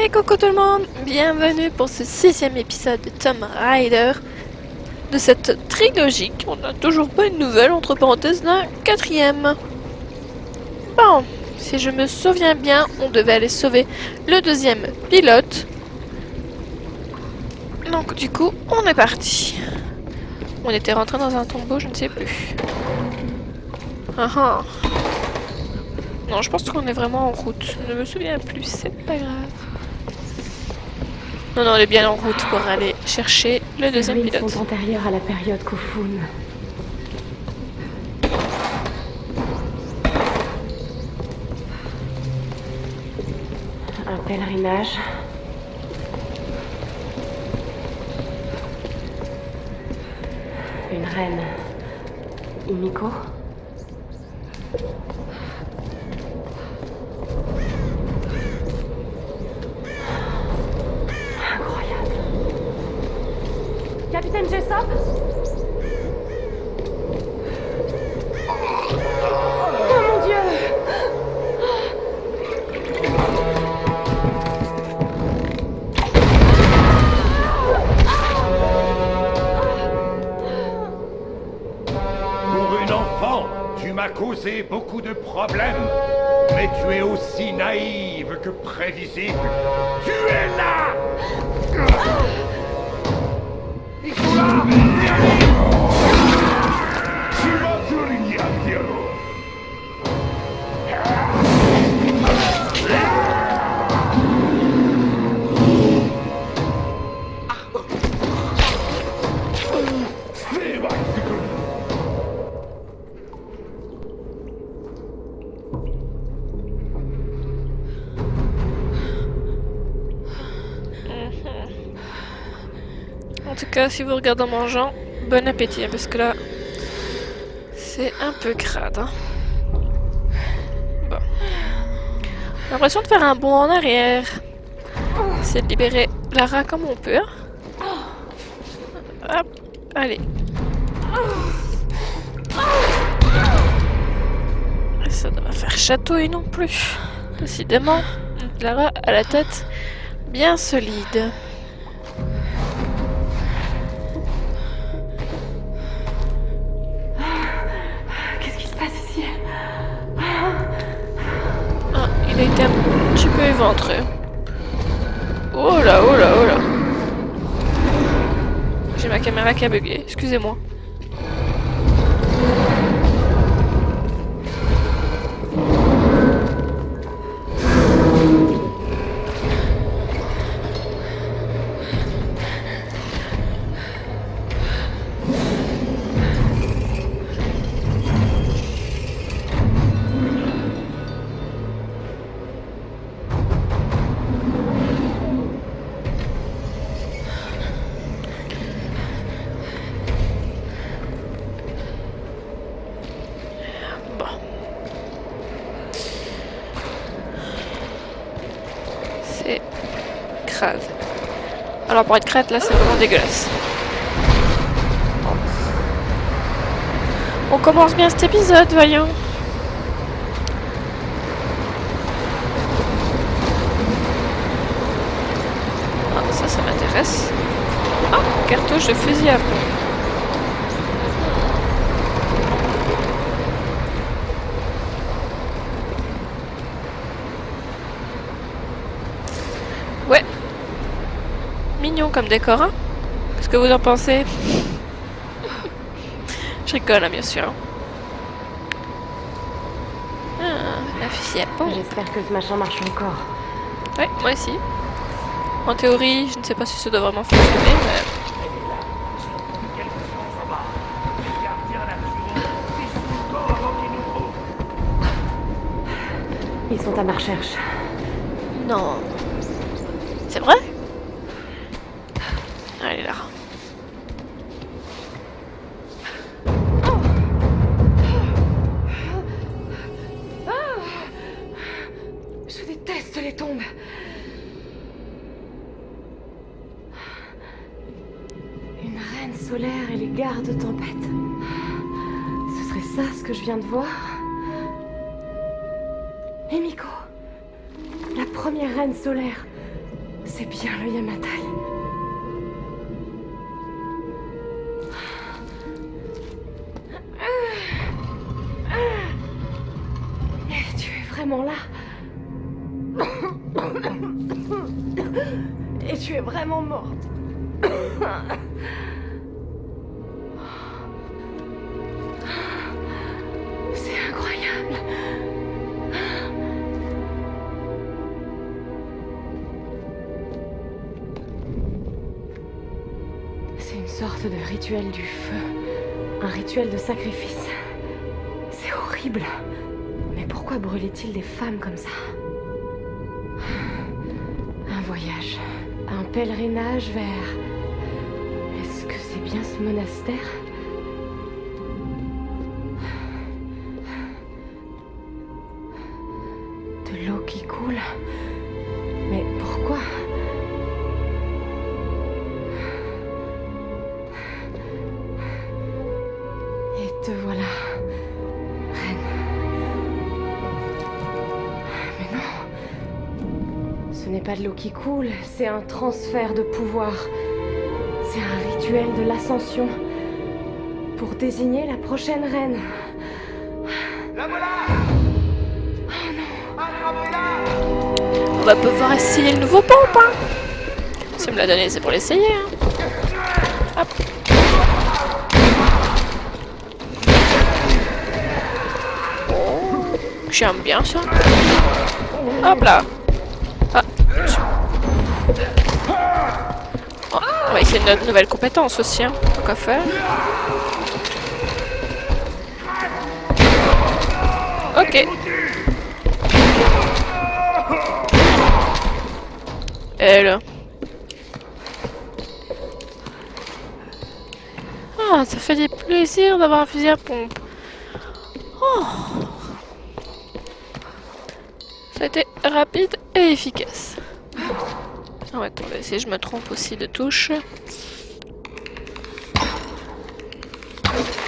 Et coucou tout le monde, bienvenue pour ce 6e épisode de Tomb Raider de cette trilogie. On n'a toujours pas une nouvelle, entre parenthèses, d'un 4e. Bon, si je me souviens bien, on devait aller sauver le 2e pilote. Donc du coup, on est parti. On était rentré dans un tombeau, je ne sais plus. Ah ah. Non, je pense qu'on est vraiment en route. Je ne me souviens plus, c'est pas grave. Non, on est bien en route pour aller chercher le 2e pilote. Ces sont antérieures à la période Kofun. Un pèlerinage. Une reine. Himiko. Capitaine Jessop? Oh mon Dieu! Pour une enfant, tu m'as causé beaucoup de problèmes. Mais tu es aussi naïve que prévisible. Tu es là! En tout cas, si vous regardez en mangeant, bon appétit, hein, parce que là, c'est un peu crade. Hein. Bon. J'ai l'impression de faire un bond en arrière. C'est de libérer Lara comme on peut. Hein. Hop, allez. Et ça doit pas faire chatouille non plus. Décidément, Lara a la tête bien solide. Il a été un petit peu éventré. Oh là, oh là, oh là. J'ai ma caméra qui a bugué, excusez-moi. C'est crade. Alors pour être crade, là c'est vraiment dégueulasse. On commence bien cet épisode, voyons. Ah, ça m'intéresse. Ah, cartouche de fusil à pompe. Ouais. Mignon comme décor, hein? Qu'est-ce que vous en pensez? Je rigole, hein, bien sûr. Ah, la fusil à pompe. J'espère que ce machin marche encore. Ouais, moi aussi. En théorie, je ne sais pas si ça doit vraiment fonctionner, mais... Ils sont à ma recherche. Non. C'est vrai? Allez là. Je déteste les tombes. Une reine solaire et les gardes tempête. Ce serait ça ce que je viens de voir? Himiko, la première reine solaire. C'est bien le Yamatai. Et tu es vraiment là. Et tu es vraiment morte. C'est incroyable. C'est une sorte de rituel du feu. Un rituel de sacrifice. C'est horrible. Mais pourquoi brûlait-il des femmes comme ça? Un voyage. Un pèlerinage vers... Est-ce que c'est bien ce monastère? De l'eau qui coule. Mais pourquoi? Et te voilà, reine. Mais non. Ce n'est pas de l'eau qui coule, c'est un transfert de pouvoir. C'est un rituel de l'ascension. Pour désigner la prochaine reine. La voilà! Oh non. Attrapez-la! On va pouvoir essayer le nouveau pompe, hein. Si elle me l'a donné, c'est pour l'essayer, hein. Hop. J'aime bien ça. Hop là. Ah. Oh, on va essayer une nouvelle compétence aussi, hein. Tant qu'à faire. Ok. Et là. Ah, ça fait des plaisirs d'avoir un fusil à pompe. Oh. Ça a été rapide et efficace. Ah ouais, attendez, si je me trompe aussi de touche.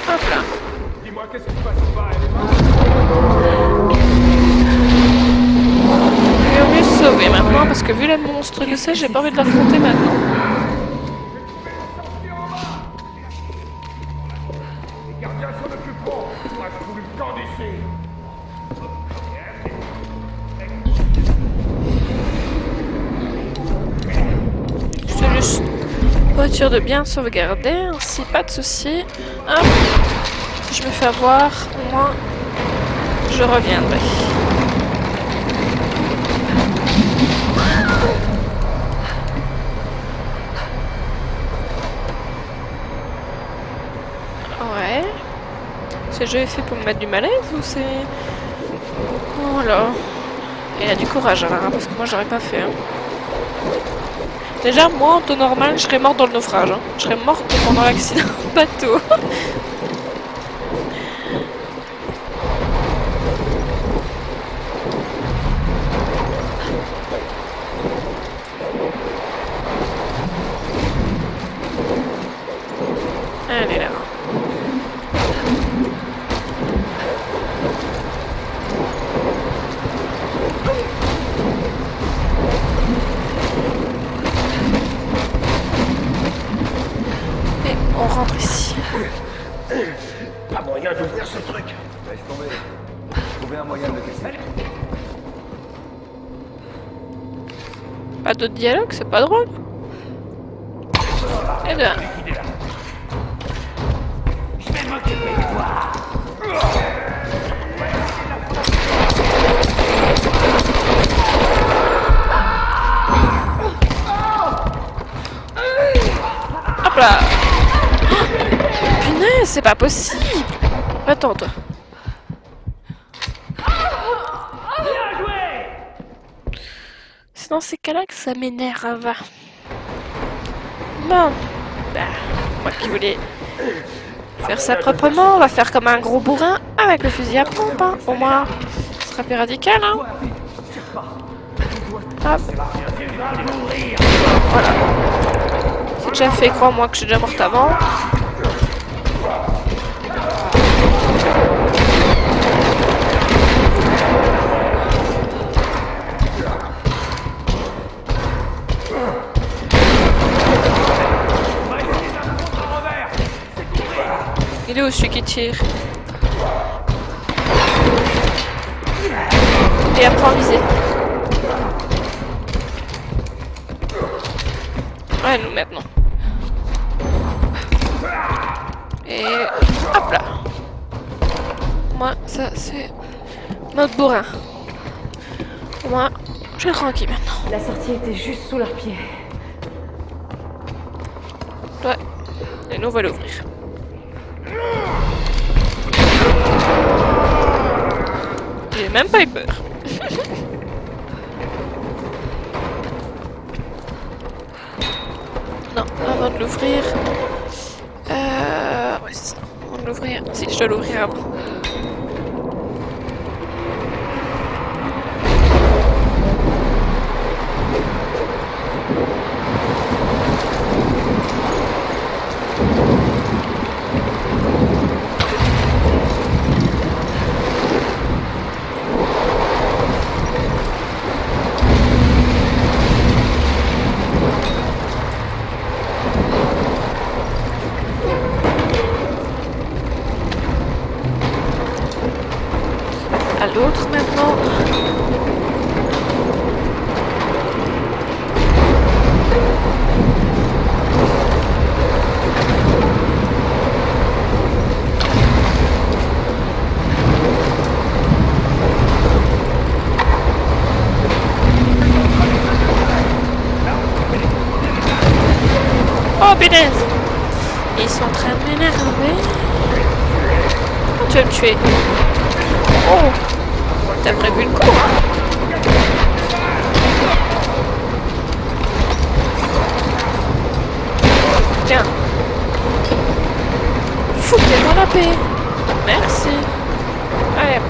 Hop là. Dis-moi, qu'est-ce qui se passe en bas? Elle est morte? Il vaut mieux se sauver maintenant parce que vu la monstre que c'est, j'ai pas envie de l'affronter maintenant. Les gardiens s'en occuperont. Moi, je fous le camp d'ici. C'est juste voiture de bien sauvegarder, ainsi pas de soucis. Hop. Si je me fais avoir, au moins je reviendrai. Ouais. Ce jeu est fait pour me mettre du malaise ou c'est... Oh là. Il a du courage alors, hein, parce que moi j'aurais pas fait. Hein. Déjà, moi en temps normal, je serais morte dans le naufrage. Hein. Je serais morte pendant l'accident de bateau. Allez là. Et on rentre ici. Pas moyen d'ouvrir ce truc. Laisse tomber. Trouver un moyen de le casser. Pas d'autre dialogue, c'est pas drôle. Et là. Liquidez-la. Je vais m'occuper de toi. Hop là. Punaise, c'est pas possible. Attends, toi. C'est dans ces cas-là que ça m'énerve. Bon. Bah, moi qui voulais faire ça proprement, on va faire comme un gros bourrin avec le fusil à pompe. Hein. Au moins, ce sera plus radical. Hein. Hop. Voilà. C'est déjà fait, crois-moi que je suis déjà morte avant. Il est où celui qui tire? Et apprends à viser. Ouais, nous maintenant. Et hop là. Moi, ça c'est notre bourrin. Moi, je suis tranquille maintenant. La sortie était juste sous leurs pieds. Ouais. Et nous on va l'ouvrir. J'ai même pas eu peur. Non, avant de l'ouvrir. Ouais, c'est ça. Avant de l'ouvrir. Si, je dois l'ouvrir avant. À l'autre maintenant. Oh punaise! Ils sont en train de m'énerver. Tu vas me tuer. Oh! T'as prévu le coup, hein? Tiens. Foutez-moi la paix. Merci. Allez.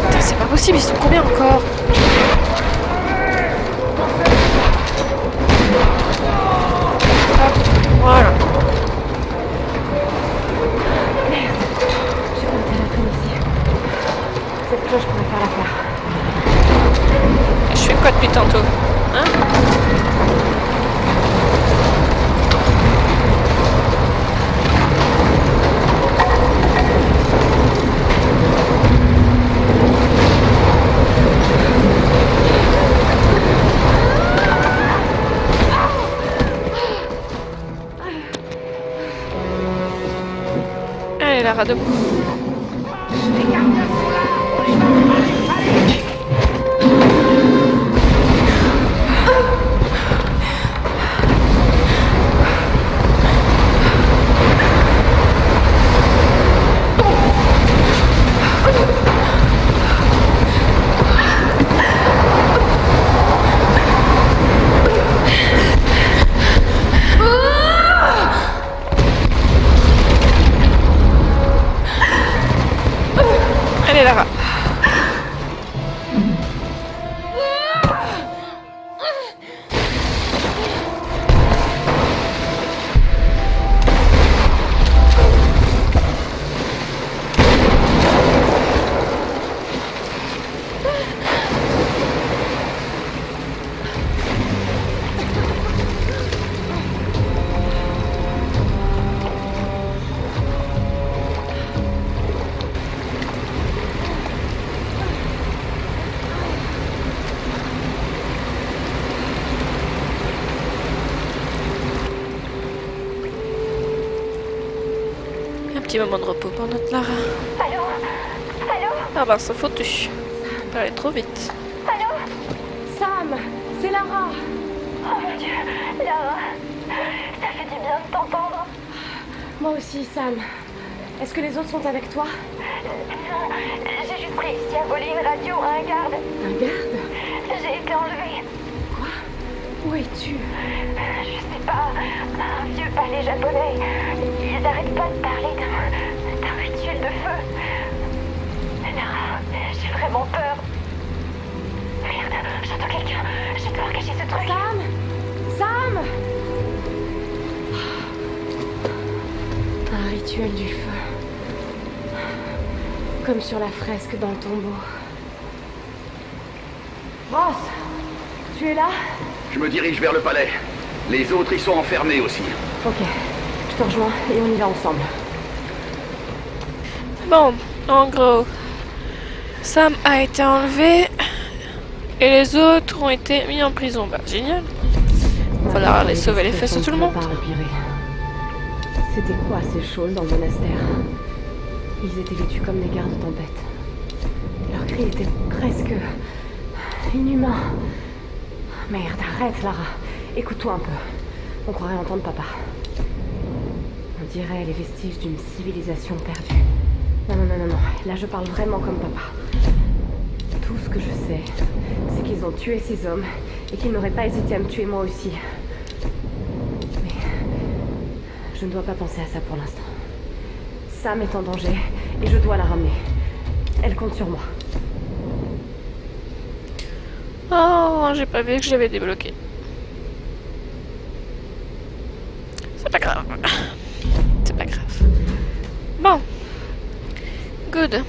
Putain, c'est pas possible, ils sont combien encore? Hop, voilà. J'ai pas intérêt à traîner ici. Cette cloche pourrait faire l'affaire. Je fais quoi depuis tantôt? Hein? Allez, Lara, debout. Allez, Lara. Un petit moment de repos pour notre Lara. Allô? Allô? Ah bah, ça foutu. Pas aller trop vite. Allô? Sam, c'est Lara. Oh mon Dieu, Lara, ça fait du bien de t'entendre. Moi aussi, Sam. Est-ce que les autres sont avec toi? Non, j'ai juste réussi à voler une radio à un garde. Un garde? J'ai été enlevée. Quoi? Où es-tu? Je sais pas, un vieux palais japonais. Ils arrêtent pas de parler d'un rituel de feu. Lara, j'ai vraiment peur. Merde, j'entends quelqu'un. Je dois cacher ce truc. Sam! Sam! Un rituel du feu. Comme sur la fresque dans le tombeau. Ross! Tu es là? Je me dirige vers le palais. Les autres y sont enfermés aussi. Ok. Je te rejoins et on y va ensemble. Bon, en gros, Sam a été enlevé et les autres ont été mis en prison. Bah, génial. Il va falloir aller sauver les fesses de tout le monde. C'était quoi ces chaules dans le monastère? Ils étaient vêtus comme des gardes tempête. Leurs cris étaient presque inhumains. Merde, arrête Lara. Écoute-toi un peu. On croirait entendre papa. On dirait les vestiges d'une civilisation perdue. Non, non, non, non, non. Là, je parle vraiment comme papa. Tout ce que je sais, c'est qu'ils ont tué ces hommes et qu'ils n'auraient pas hésité à me tuer moi aussi. Mais je ne dois pas penser à ça pour l'instant. Sam est en danger et je dois la ramener. Elle compte sur moi. Oh, j'ai pas vu que je l'avais débloqué. C'est pas grave. C'est pas grave. Bon. Good.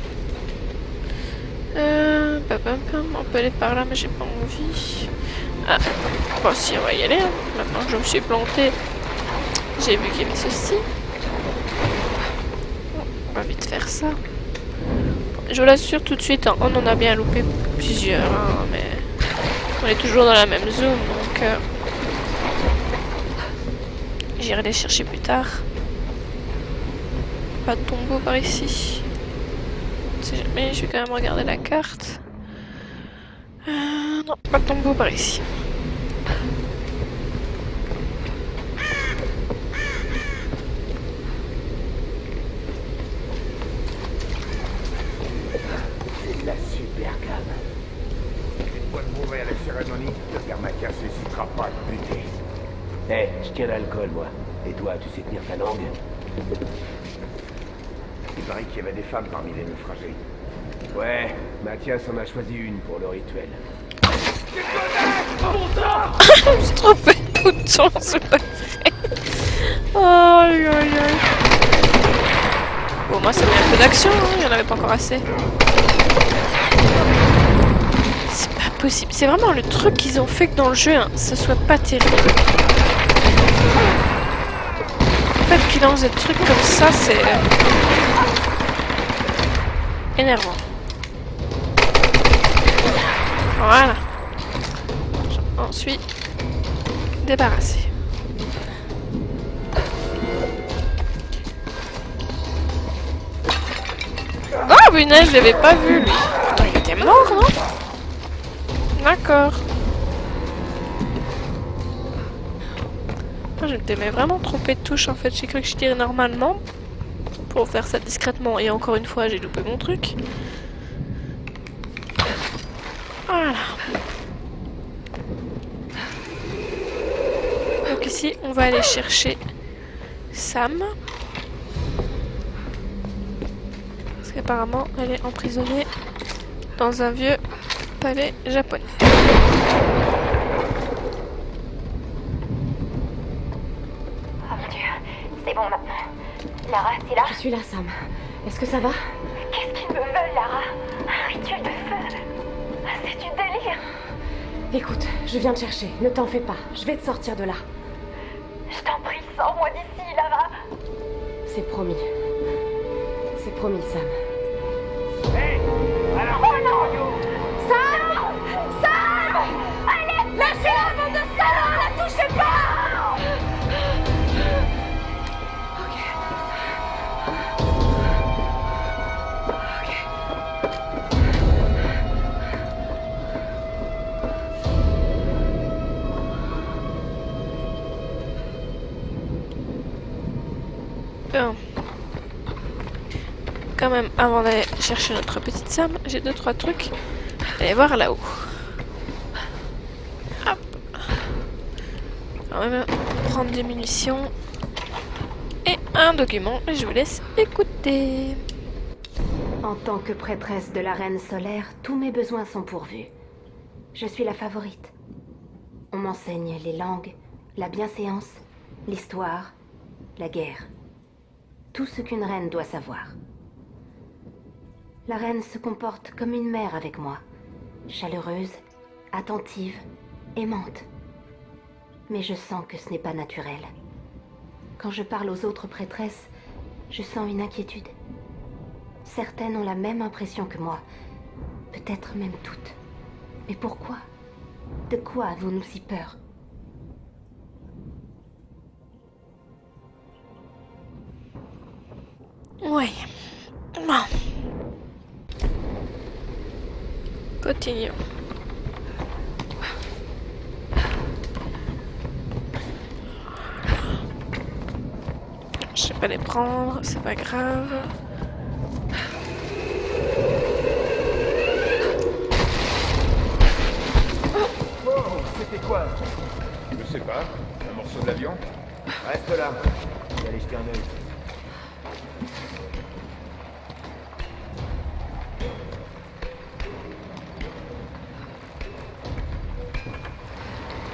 On peut aller par là, mais j'ai pas envie. Ah, bon, si, on va y aller. Hein. Maintenant que je me suis plantée, j'ai vu qu'il y avait ceci. On va vite faire ça. Je vous l'assure tout de suite, hein, on en a bien loupé plusieurs, hein, mais on est toujours dans la même zone, donc j'irai les chercher plus tard. Pas de tombeau par ici. Mais je vais quand même regarder la carte. Non, pas de tombeau par ici. C'est de la super gamme. C'est quoi de prouver à la cérémonie? Le père Mathias n'hésitera pas à te buter. Eh, je tiens l'alcool, moi. Et toi, tu sais tenir ta langue? Il paraît qu'il y avait des femmes parmi les naufragés. Ouais, Mathias en a choisi une pour le rituel. Je me suis trompée de bouton, c'est pas vrai. Aïe aïe aïe. Bon, moi ça met un peu d'action, hein, il y en avait pas encore assez. C'est pas possible, c'est vraiment le truc qu'ils ont fait que dans le jeu, hein, ça soit pas terrible. Le fait qu'ils lancent des trucs comme ça, c'est énervant. Voilà. J'en suis débarrassée. Oh punaise, je l'avais pas vu lui. Pourtant il était mort, non? D'accord. Je m'étais vraiment trompée de touche en fait. J'ai cru que je tirais normalement pour faire ça discrètement. Et encore une fois, j'ai loupé mon truc. Voilà. Donc ici, on va aller chercher Sam. Parce qu'apparemment, elle est emprisonnée dans un vieux palais japonais. Oh mon Dieu, c'est bon maintenant. Lara, t'es là? Je suis là, Sam. Est-ce que ça va? Qu'est-ce qu'ils me veulent, Lara? Un rituel de feu? C'est du délire. Écoute, je viens te chercher. Ne t'en fais pas. Je vais te sortir de là. Je t'en prie, sors-moi d'ici, Lara. C'est promis. C'est promis, Sam. Hé! Alors, Oh non! Sam! Sam! Allez, lâchez-la, bande de salauds! La touchez pas! Bon. Quand même, avant d'aller chercher notre petite Sam, j'ai 2-3 trucs à aller voir là-haut. Hop. On va prendre des munitions et un document. Et je vous laisse écouter. En tant que prêtresse de la Reine solaire, tous mes besoins sont pourvus. Je suis la favorite. On m'enseigne les langues, la bienséance, l'histoire, la guerre. Tout ce qu'une reine doit savoir. La reine se comporte comme une mère avec moi, chaleureuse, attentive, aimante. Mais je sens que ce n'est pas naturel. Quand je parle aux autres prêtresses, je sens une inquiétude. Certaines ont la même impression que moi. Peut-être même toutes. Mais pourquoi? De quoi avons-nous si peur? Oui. Bon. Continuons. Je sais pas les prendre, c'est pas grave. Oh, c'était quoi? Je sais pas, un morceau de l'avion? Reste là. Je vais aller jeter un œil.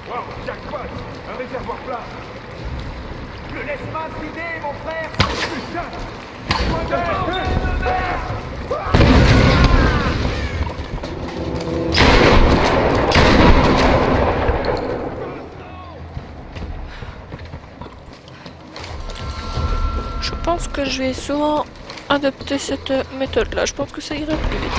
Wow, jackpot! Un réservoir plat! Le laisse-moi se vider, mon frère! Putain! Je pense que je vais souvent adopter cette méthode-là. Je pense que ça irait plus vite.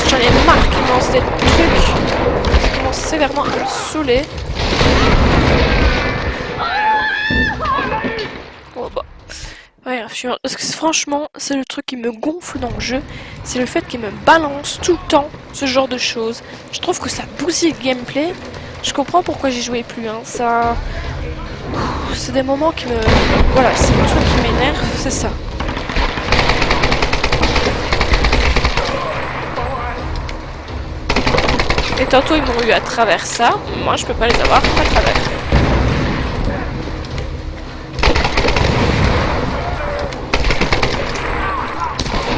J'en ai marre qu'ils lancent des trucs qui commencent sévèrement à me saouler. Oh bah. Ouais, parce que franchement, c'est le truc qui me gonfle dans le jeu. C'est le fait qu'il me balance tout le temps ce genre de choses. Je trouve que ça bousille le gameplay. Je comprends pourquoi j'y jouais plus. Hein. Ça... C'est des moments qui me... Voilà, c'est le truc qui m'énerve, c'est ça. Et tantôt ils m'ont eu à travers ça, moi je peux pas les avoir à travers.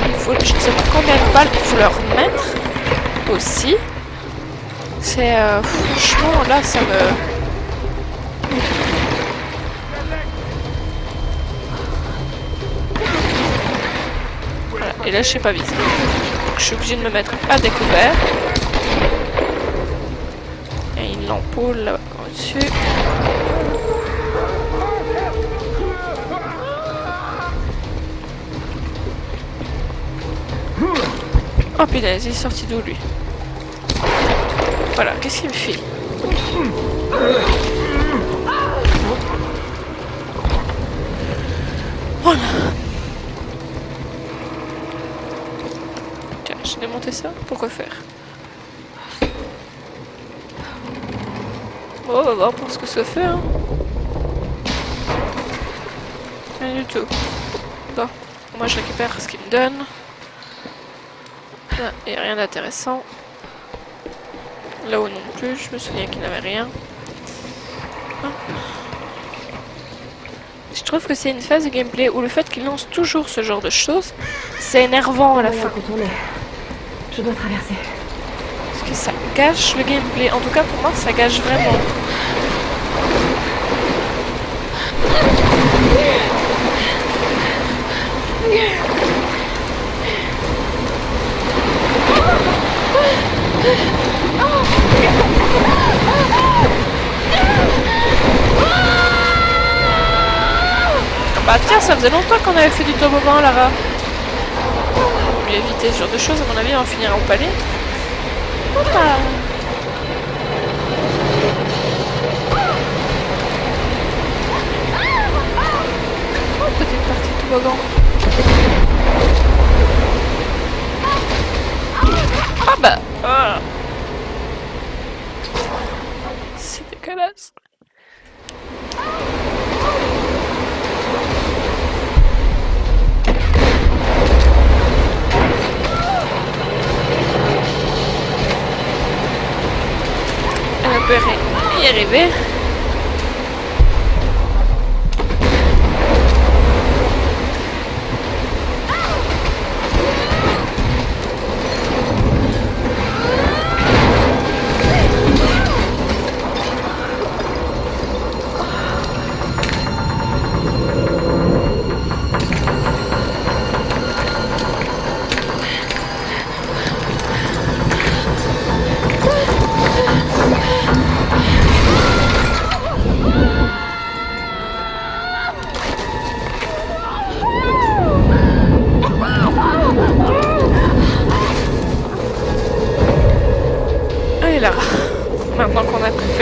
Il faut, je ne sais pas combien de balles il faut leur mettre aussi. C'est franchement là ça me... Voilà, et là je sais pas viser. Donc je suis obligée de me mettre à découvert. Il y a une ampoule là au-dessus. Oh punaise, il est sorti d'où lui? Voilà, qu'est-ce qu'il me fait? Voilà. Tiens, j'ai démonté ça. Pourquoi faire? Bon, on va voir pour ce que ça fait. Hein. Rien du tout. Bon, moi je récupère ce qu'il me donne. Là, il n'y a rien d'intéressant. Là-haut non plus, je me souviens qu'il n'avait rien. Ah. Je trouve que c'est une phase de gameplay où le fait qu'il lance toujours ce genre de choses, c'est énervant à la fin. Je dois traverser. Parce que ça gâche le gameplay. En tout cas pour moi, ça gâche vraiment. Bah tiens, ça faisait longtemps qu'on avait fait du toboggan, Lara. On lui éviter ce genre de choses, à mon avis, on finira au palais. Hoppa. Oh, petite partie de toboggan. Ah bah, voilà. C'est dégueulasse. On peut y arriver.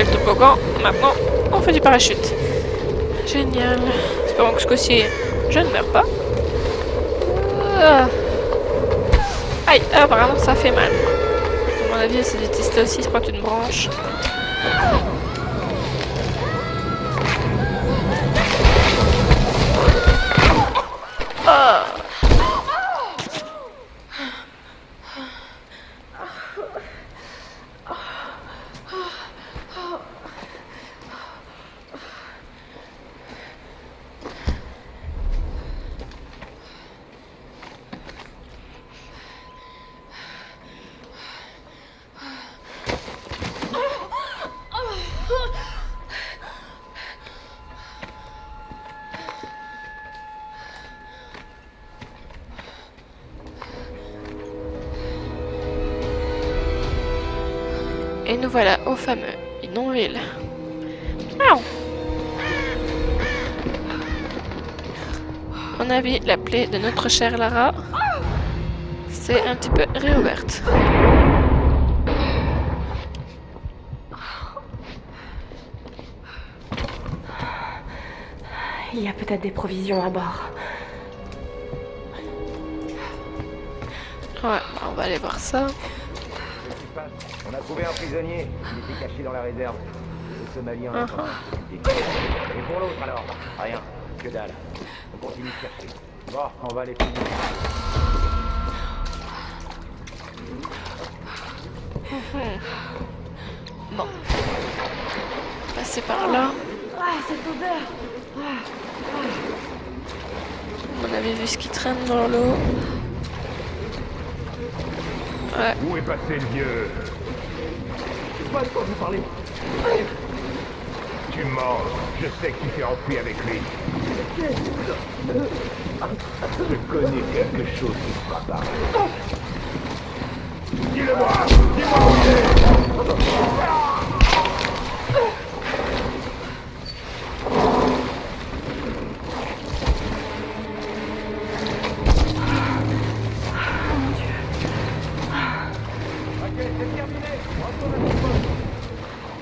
fait le toboggan. Maintenant, on fait du parachute. Génial. Espérons que ce coup-ci, je ne meurs pas. Aïe, apparemment ça fait mal. À mon avis, elle s'est détestée aussi, il se prend une branche. Et nous voilà au fameux bidonville. Miaou. À mon avis, la plaie de notre chère Lara s'est un petit peu réouverte. Il y a peut-être des provisions à bord. Ouais, on va aller voir ça. On a trouvé un prisonnier. Il était caché dans la réserve. Le Somalien. Et pour l'autre alors? Rien. Que dalle. On continue de chercher. Bon, on va les finir. Bon. Passer par là. Cette odeur. On avait vu ce qui traîne dans l'eau. Ouais. Où est passé le vieux? Je sais pas de quoi vous parlez. Tu mens. Je sais que tu t'es enfui avec lui. Je connais quelque chose qui se fera pareil. Dis-le-moi. Dis-moi où il est.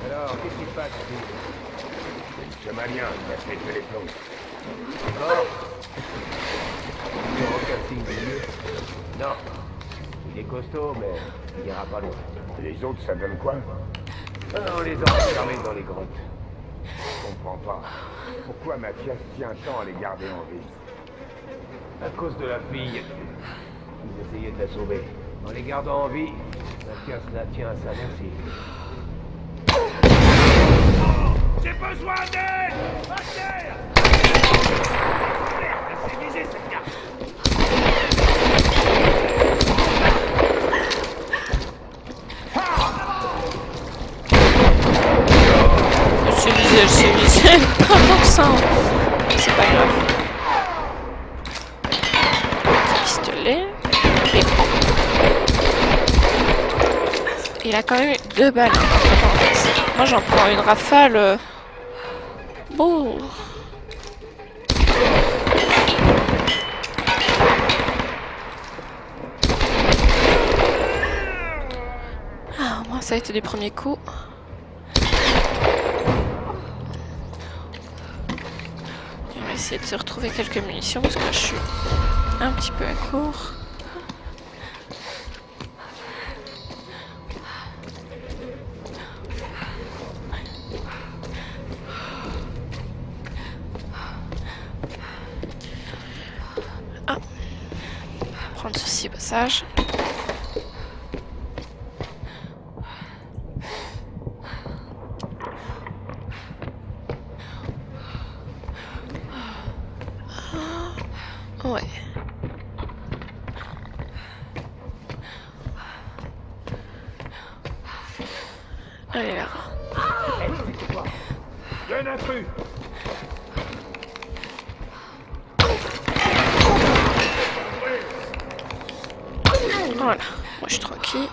Alors, qu'est-ce qui se passe ici? Le Somalien qui a fait que les plombs. Mort? Il y a aucun signe de mieux? Non. Il est costaud, mais il ira pas loin. Les autres, ça donne quoi? On les a enfermés dans les grottes. Je comprends pas. Pourquoi Mathias tient tant à les garder en vie? À cause de la fille. Ils essayaient de la sauver. En les gardant en vie, Mathias la tient à sa merci. J'ai besoin d'aide! À terre! Merde, c'est visé cette carte! Elle s'est visée. Pas tant que ça. C'est pas grave. Pistolet. Et bon. Il a quand même eu 2 balles. Moi j'en prends une rafale. Bon. Ah, au moins ça a été du premier coup. On va essayer de se retrouver quelques munitions parce que je suis un petit peu à court. Prendre ceci au passage. Ouais. Allez là. Il y a un intrus! Voilà, moi je suis tranquille.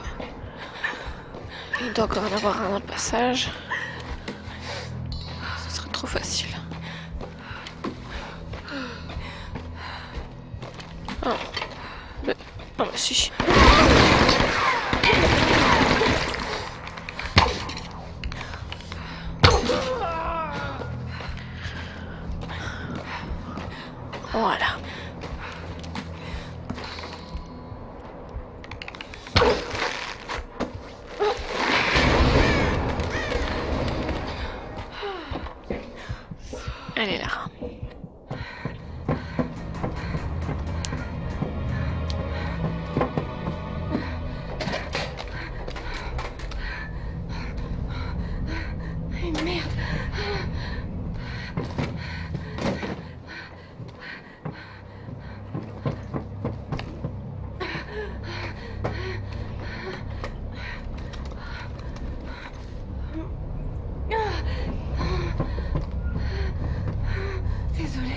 Il doit encore en avoir un dans le passage. Ce serait trop facile. Oh. Oh bah si. Allez, Lara. Merde. Désolée.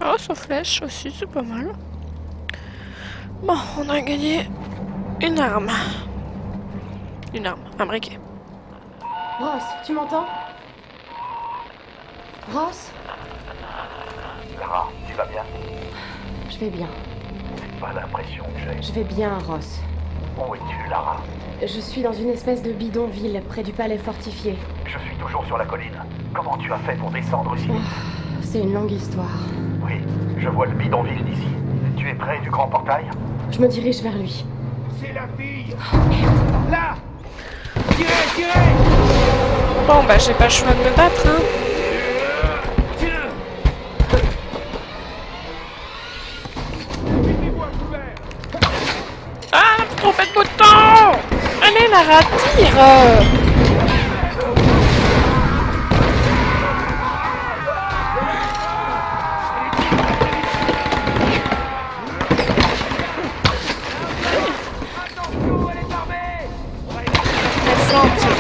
Oh, sa flèche aussi, c'est pas mal. Bon, on a gagné une arme. Un briquet. Ross, tu m'entends? Ross? Lara, tu vas bien? Je vais bien. C'est pas l'impression que j'ai. Je vais bien, Ross. Où es-tu, Lara? Je suis dans une espèce de bidonville près du palais fortifié. Je suis toujours sur la colline. Comment tu as fait pour descendre ici? C'est une longue histoire. Oui, je vois le bidonville d'ici. Tu es près du grand portail? Je me dirige vers lui. C'est la fille. Là! Tirez, tirez! Bon, bah, j'ai pas le choix de me battre, hein. Mettez-vous à couvert. Ah, trop fait de bouton! Allez, Lara, tire! Attention, elle est armée! Elle flambe, ce truc.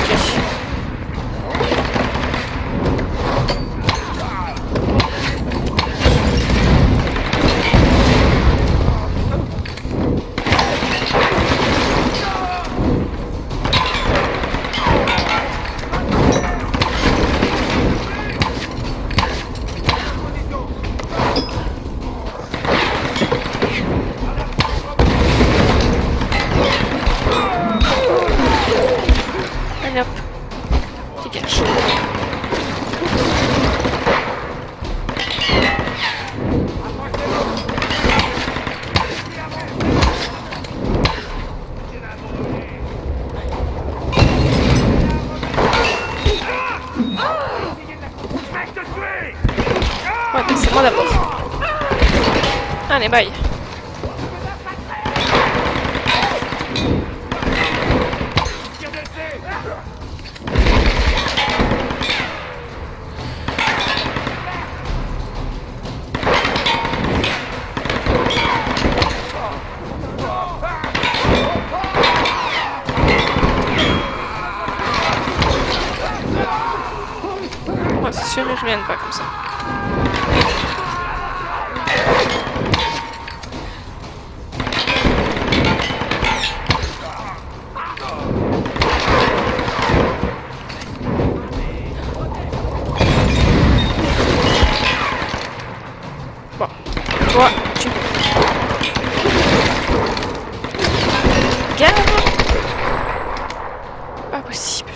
Allez hop, dégage. Ouais, mais c'est moi d'abord. Allez, bye. Ouais, c'est sûr, ils reviennent pas comme ça. Bon, toi, tu... Garde! Pas possible.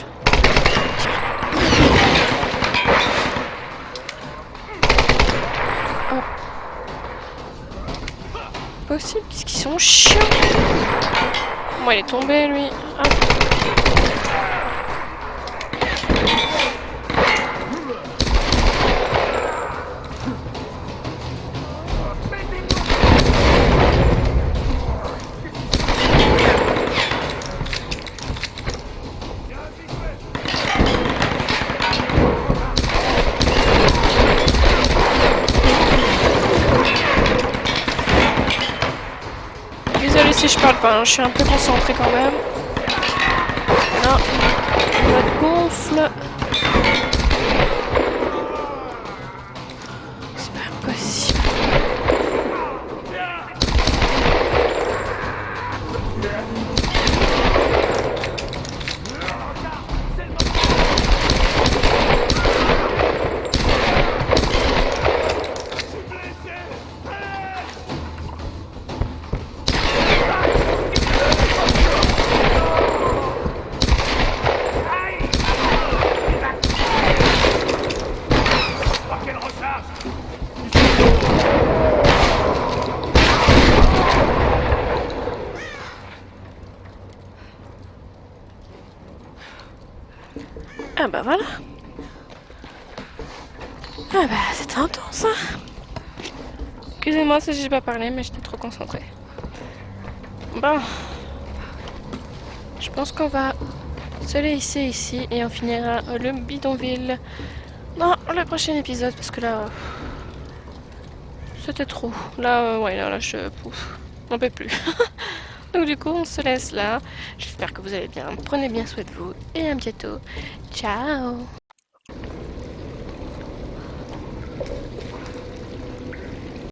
chien. Moi, il est tombé, lui. Hop. Désolée si je parle pas, hein, je suis un peu concentrée quand même. Là, on te gonfle. C'est pas possible. Ah bah voilà. Ah bah c'était intense hein. Excusez-moi si j'ai pas parlé mais j'étais trop concentrée. Bon. Je pense qu'on va se laisser ici et on finira le bidonville dans le prochain épisode parce que là... C'était trop. Là, ouais, là je... n'en peux plus. Donc du coup, on se laisse là. J'espère que vous allez bien. Prenez bien soin de vous et à bientôt. Ciao!